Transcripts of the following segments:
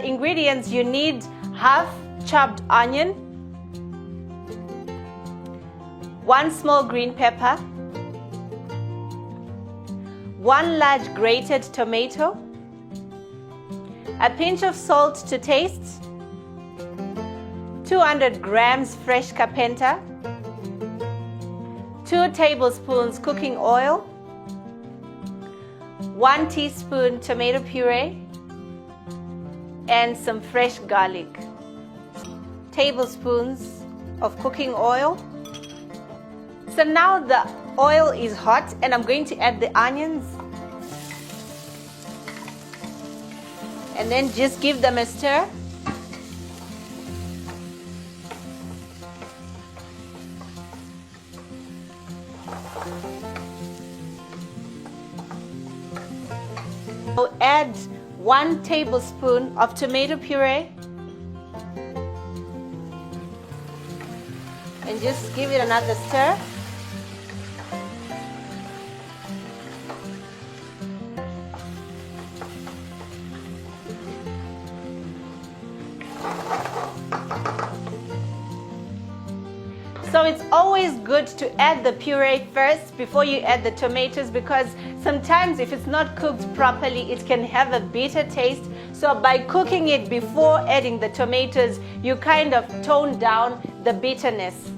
Ingredients: you need half chopped onion, 1 small green pepper, 1 large grated tomato, a pinch of salt to taste, 200 grams fresh kapenta, 2 tablespoons cooking oil, 1 teaspoon tomato puree, and some fresh garlic, tablespoons of cooking oil. So now the oil is hot and I'm going to add the onions and then just give them a stir. I'll add 1 tablespoon of tomato puree and just give it another stir. So it's always good to add the puree first before you add the tomatoes, because sometimes if it's not cooked properly, it can have a bitter taste. So by cooking it before adding the tomatoes, you kind of tone down the bitterness.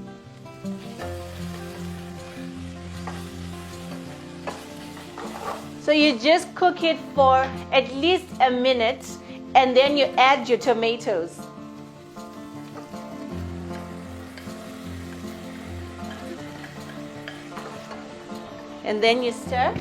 So you just cook it for at least a minute and then you add your tomatoes. And then you stir.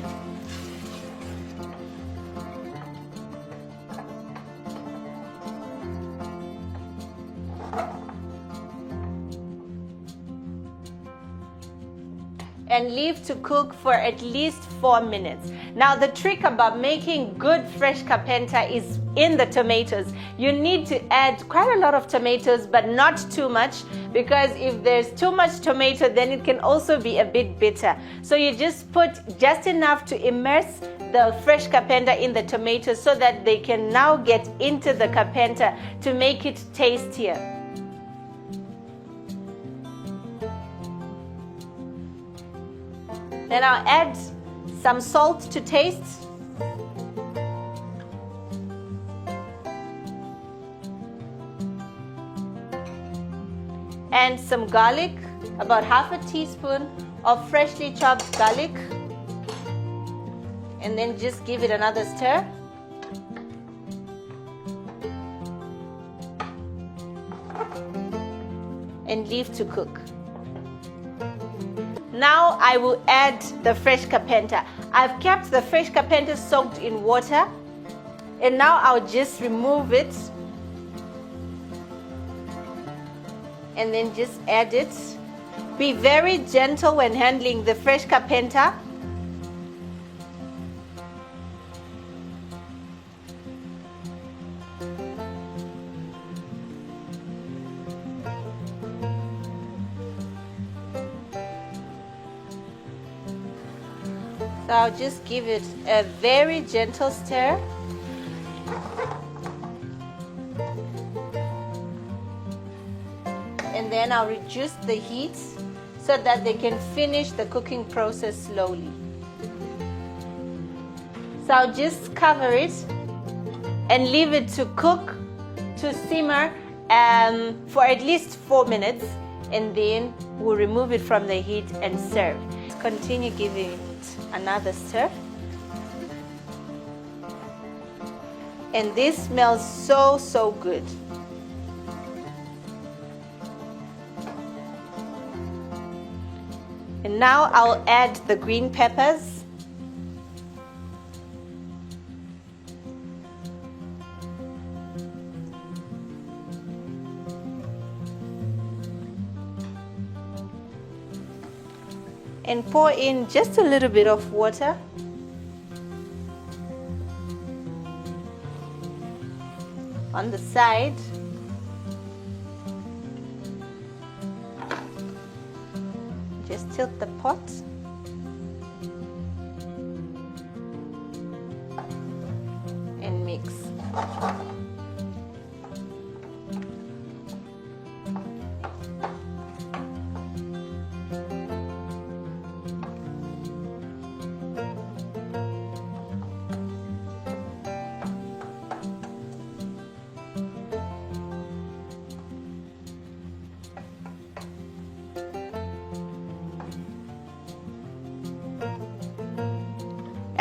And leave to cook for at least 4 minutes. Now the trick about making good fresh kapenta is in the tomatoes. You need to add quite a lot of tomatoes, but not too much, because if there's too much tomato, then it can also be a bit bitter. So you just put just enough to immerse the fresh kapenta in the tomatoes so that they can now get into the kapenta to make it tastier. Then I'll add some salt to taste. And some garlic, about half a teaspoon of freshly chopped garlic. And then just give it another stir. And leave to cook. Now I will add the fresh kapenta. I've kept the fresh kapenta soaked in water, and now I'll just remove it and then just add it. Be very gentle when handling the fresh kapenta. So I'll just give it a very gentle stir. And then I'll reduce the heat so that they can finish the cooking process slowly. So I'll just cover it and leave it to cook, to simmer for at least 4 minutes, and then we'll remove it from the heat and serve. Continue giving it another stir. And this smells so good. And now I'll add the green peppers. And pour in just a little bit of water. On the side. Just tilt the pot. And mix.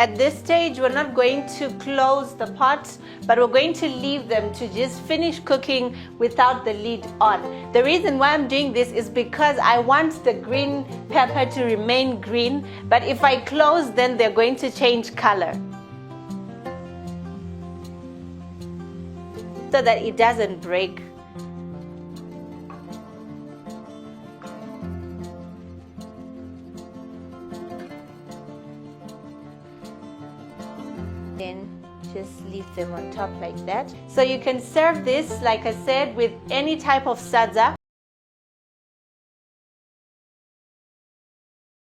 At this stage, we're not going to close the pot, but we're going to leave them to just finish cooking without the lid on. The reason why I'm doing this is because I want the green pepper to remain green, but if I close, then they're going to change color, so that it doesn't break. Then just leave them on top like that. So you can serve this, like I said, with any type of sadza.